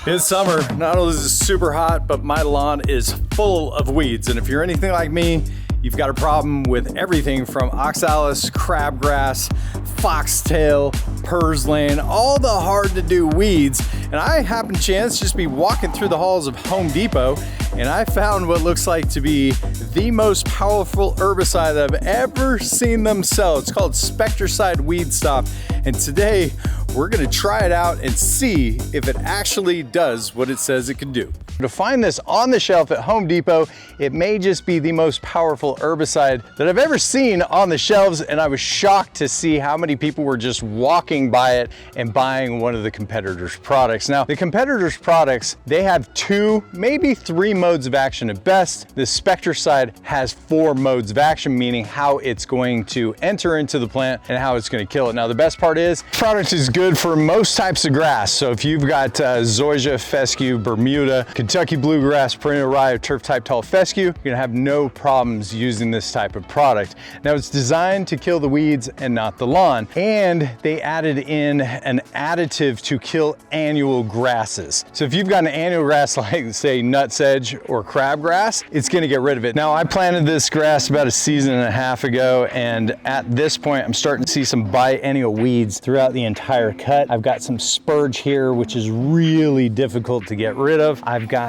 It's summer. Not only is it super hot, but my lawn is full of weeds. And if you're anything like me, you've got a problem with everything from oxalis, crabgrass, foxtail, purslane, all the hard to do weeds. And I happened chance just be walking through the halls of Home Depot, and I found what looks like to be the most powerful herbicide that I've ever seen them sell. It's called Spectracide Weed Stop. And today we're gonna try it out and see if it actually does what it says it can do. To find this on the shelf at Home Depot, it may just be the most powerful herbicide that I've ever seen on the shelves, and I was shocked to see how many people were just walking by it and buying one of the competitors' products. Now, the competitors' products, they have 2, maybe 3 modes of action at best. The Spectracide has 4 modes of action, meaning how it's going to enter into the plant and how it's going to kill it. Now, the best part is, the product is good for most types of grass. So if you've got zoysia, fescue, Bermuda, Kentucky bluegrass, perennial rye, or turf type tall fescue, you're gonna have no problems using this type of product. Now, it's designed to kill the weeds and not the lawn. And they added in an additive to kill annual grasses. So if you've got an annual grass like, say, nutsedge or crabgrass, it's gonna get rid of it. Now, I planted this grass about a season and a half ago, and at this point, I'm starting to see some biennial weeds throughout the entire cut. I've got some spurge here, which is really difficult to get rid of. I've got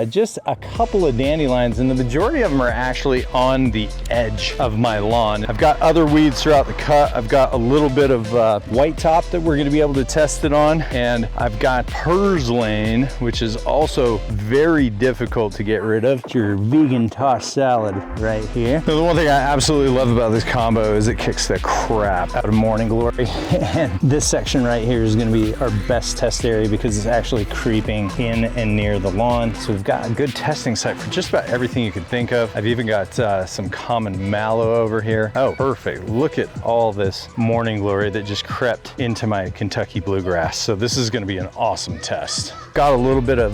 just a couple of dandelions, and the majority of them are actually on the edge of my lawn. I've got other weeds throughout the cut. I've got a little bit of white top that we're gonna be able to test it on, and I've got purslane, which is also very difficult to get rid of. It's your vegan tossed salad right here. Now, the one thing I absolutely love about this combo is it kicks the crap out of morning glory. And this section right here is gonna be our best test area because it's actually creeping in and near the lawn. So we've got a good testing site for just about everything you can think of. I've even got some common mallow over here. Oh, perfect. Look at all this morning glory that just crept into my Kentucky bluegrass. So this is gonna be an awesome test. Got a little bit of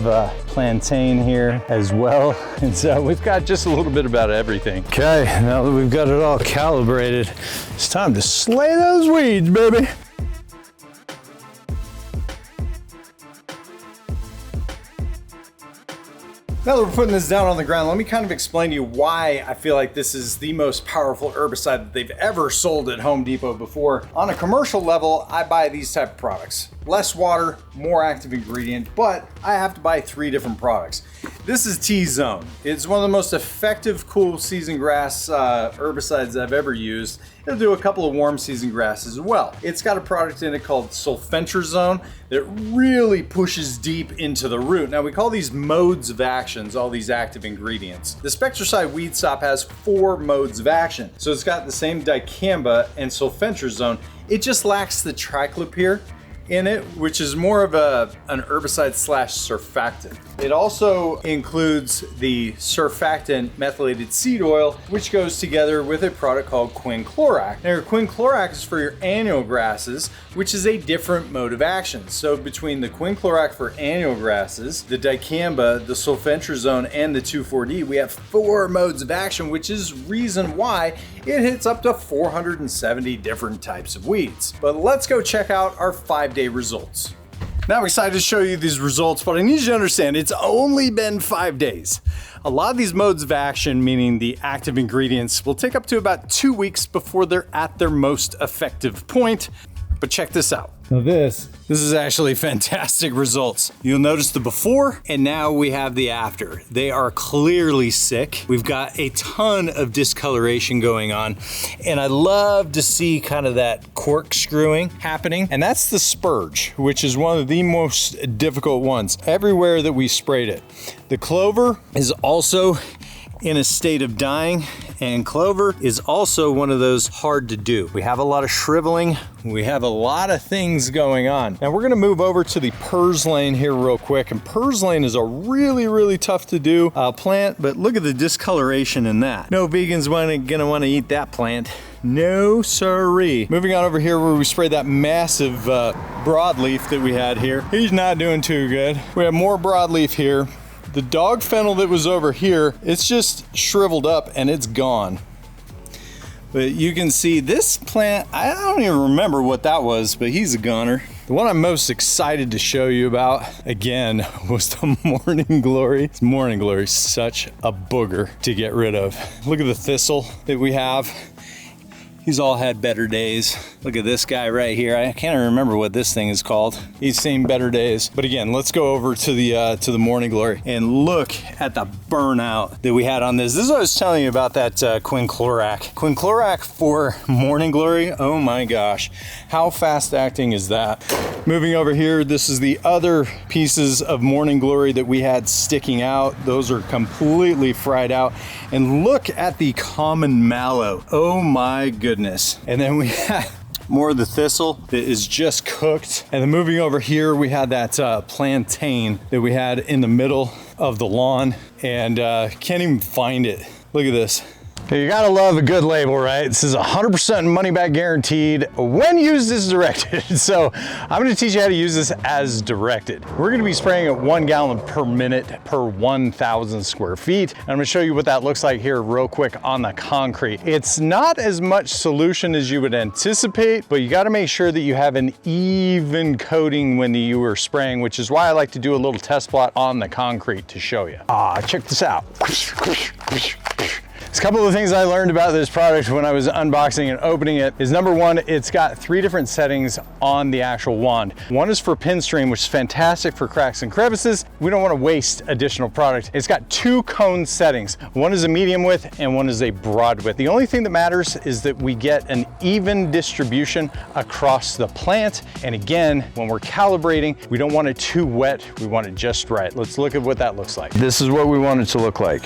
plantain here as well. And so we've got just a little bit about everything. Okay, now that we've got it all calibrated, it's time to slay those weeds, baby. Now that we're putting this down on the ground, let me kind of explain to you why I feel like this is the most powerful herbicide that they've ever sold at Home Depot before. On a commercial level, I buy these type of products. Less water, more active ingredient, but I have to buy 3 different products. This is T-Zone. It's one of the most effective cool season grass herbicides I've ever used. It'll do a couple of warm season grasses as well. It's got a product in it called sulfentrazone that really pushes deep into the root. Now, we call these modes of actions, all these active ingredients. The Spectracide Weed Stop has 4 modes of action. So it's got the same dicamba and sulfentrazone. It just lacks the triclopyr in it, which is more of an herbicide slash surfactant. It also includes the surfactant methylated seed oil, which goes together with a product called quinclorac. Now, your quinclorac is for your annual grasses, which is a different mode of action. So between the quinclorac for annual grasses, the dicamba, the sulfentrazone, and the 2,4-D, we have 4 modes of action, which is reason why it hits up to 470 different types of weeds. But let's go check out our 5-day results. Now I'm excited to show you these results, but I need you to understand it's only been 5 days. A lot of these modes of action, meaning the active ingredients, will take up to about 2 weeks before they're at their most effective point. But check this out. Now this is actually fantastic results. You'll notice the before, and now we have the after. They are clearly sick. We've got a ton of discoloration going on, and I love to see kind of that corkscrewing happening. And that's the spurge, which is one of the most difficult ones everywhere that we sprayed it. The clover is also in a state of dying, and clover is also one of those hard to do. We have a lot of shriveling, we have a lot of things going on. Now we're gonna move over to the purslane here real quick, and purslane is a really tough to do plant, but look at the discoloration in that. No vegan's gonna wanna eat that plant. No siree. Moving on over here where we sprayed that massive broadleaf that we had here. He's not doing too good. We have more broadleaf here. The dog fennel that was over here, it's just shriveled up and it's gone. But you can see this plant, I don't even remember what that was, but he's a goner. The one I'm most excited to show you about, again, was the Morning Glory. This Morning Glory is such a booger to get rid of. Look at the thistle that we have. He's all had better days. Look at this guy right here. I can't even remember what this thing is called. He's seen better days. But again, let's go over to the Morning Glory and look at the burnout that we had on this. This is what I was telling you about that quinclorac. Quinclorac for Morning Glory, oh my gosh. How fast acting is that? Moving over here, this is the other pieces of Morning Glory that we had sticking out. Those are completely fried out. And look at the common mallow. Oh my goodness. And then we had more of the thistle that is just cooked. And then moving over here, we had that plantain that we had in the middle of the lawn, and can't even find it. Look at this. You gotta love a good label, right? It says 100% money back guaranteed when used as directed. So I'm gonna teach you how to use this as directed. We're gonna be spraying at 1 gallon per minute per 1,000 square feet. And I'm gonna show you what that looks like here real quick on the concrete. It's not as much solution as you would anticipate, but you gotta make sure that you have an even coating when you are spraying, which is why I like to do a little test plot on the concrete to show you. Check this out. A couple of things I learned about this product when I was unboxing and opening it is, number one, it's got 3 different settings on the actual wand. One is for pin stream, which is fantastic for cracks and crevices. We don't want to waste additional product. It's got 2 cone settings. One is a medium width and one is a broad width. The only thing that matters is that we get an even distribution across the plant. And again, when we're calibrating, we don't want it too wet. We want it just right. Let's look at what that looks like. This is what we want it to look like.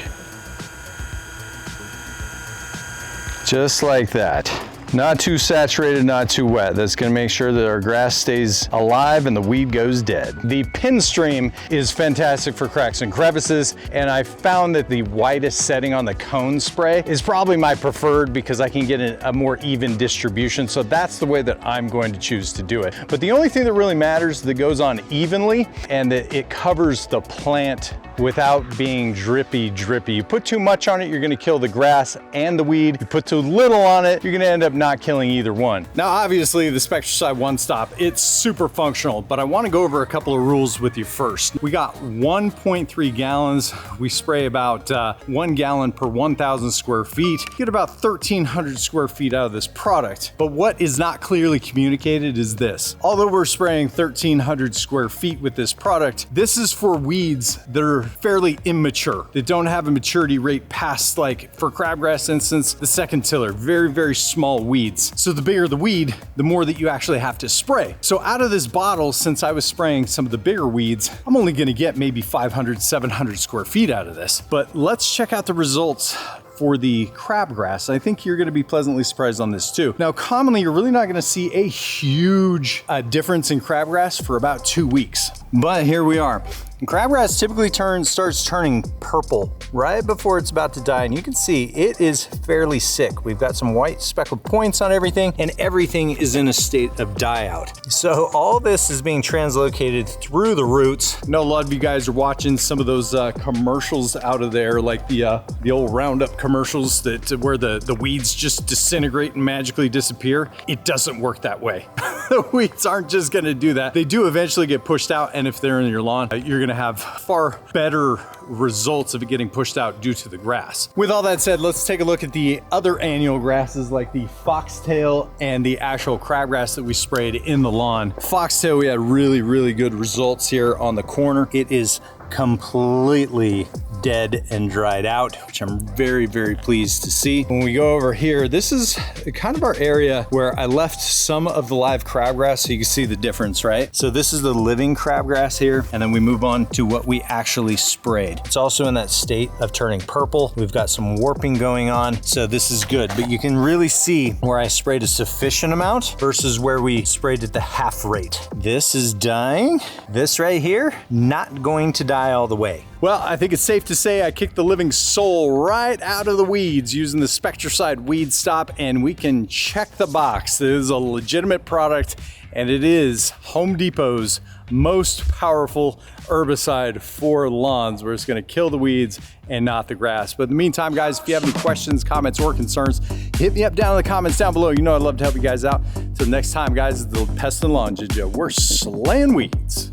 Just like that. Not too saturated, not too wet. That's gonna make sure that our grass stays alive and the weed goes dead. The pin stream is fantastic for cracks and crevices, and I found that the widest setting on the cone spray is probably my preferred because I can get a more even distribution, so that's the way that I'm going to choose to do it. But the only thing that really matters that goes on evenly and that it covers the plant without being drippy. You put too much on it, you're gonna kill the grass and the weed. You put too little on it, you're gonna end up not killing either one. Now, obviously the Spectracide Weed Stop, it's super functional, but I wanna go over a couple of rules with you first. We got 1.3 gallons. We spray about 1 gallon per 1,000 square feet. You get about 1,300 square feet out of this product. But what is not clearly communicated is this. Although we're spraying 1,300 square feet with this product, this is for weeds that are fairly immature, that don't have a maturity rate past, like for crabgrass instance, the second tiller, very small weeds. So the bigger the weed, the more that you actually have to spray. So out of this bottle, since I was spraying some of the bigger weeds, I'm only gonna get maybe 500, 700 square feet out of this. But let's check out the results for the crabgrass. I think you're gonna be pleasantly surprised on this too. Now, commonly, you're really not gonna see a huge difference in crabgrass for about 2 weeks. But here we are. And crabgrass typically starts turning purple right before it's about to die, and you can see it is fairly sick. We've got some white speckled points on everything, and everything is in a state of die out. So all this is being translocated through the roots. I know a lot of you guys are watching some of those commercials out of there, like the old Roundup commercials where the weeds just disintegrate and magically disappear. It doesn't work that way. The weeds aren't just gonna do that. They do eventually get pushed out, and if they're in your lawn, you're gonna have far better results of it getting pushed out due to the grass. With all that said, let's take a look at the other annual grasses like the foxtail and the actual crabgrass that we sprayed in the lawn. Foxtail, we had really good results here on the corner. It is completely dead and dried out, which I'm very pleased to see. When we go over here, this is kind of our area where I left some of the live crabgrass, so you can see the difference, right? So this is the living crabgrass here, and then we move on to what we actually sprayed. It's also in that state of turning purple. We've got some warping going on, so this is good, but you can really see where I sprayed a sufficient amount versus where we sprayed at the half rate. This is dying. This right here, not going to die all the way. Well, I think it's safe to say I kicked the living soul right out of the weeds using the Spectracide Weed Stop, and we can check the box. It is a legitimate product, and it is Home Depot's most powerful herbicide for lawns, where it's gonna kill the weeds and not the grass. But in the meantime, guys, if you have any questions, comments, or concerns, hit me up down in the comments down below. You know I'd love to help you guys out. Till Till next time, guys, the Pest and Lawn Ninja. We're slaying weeds.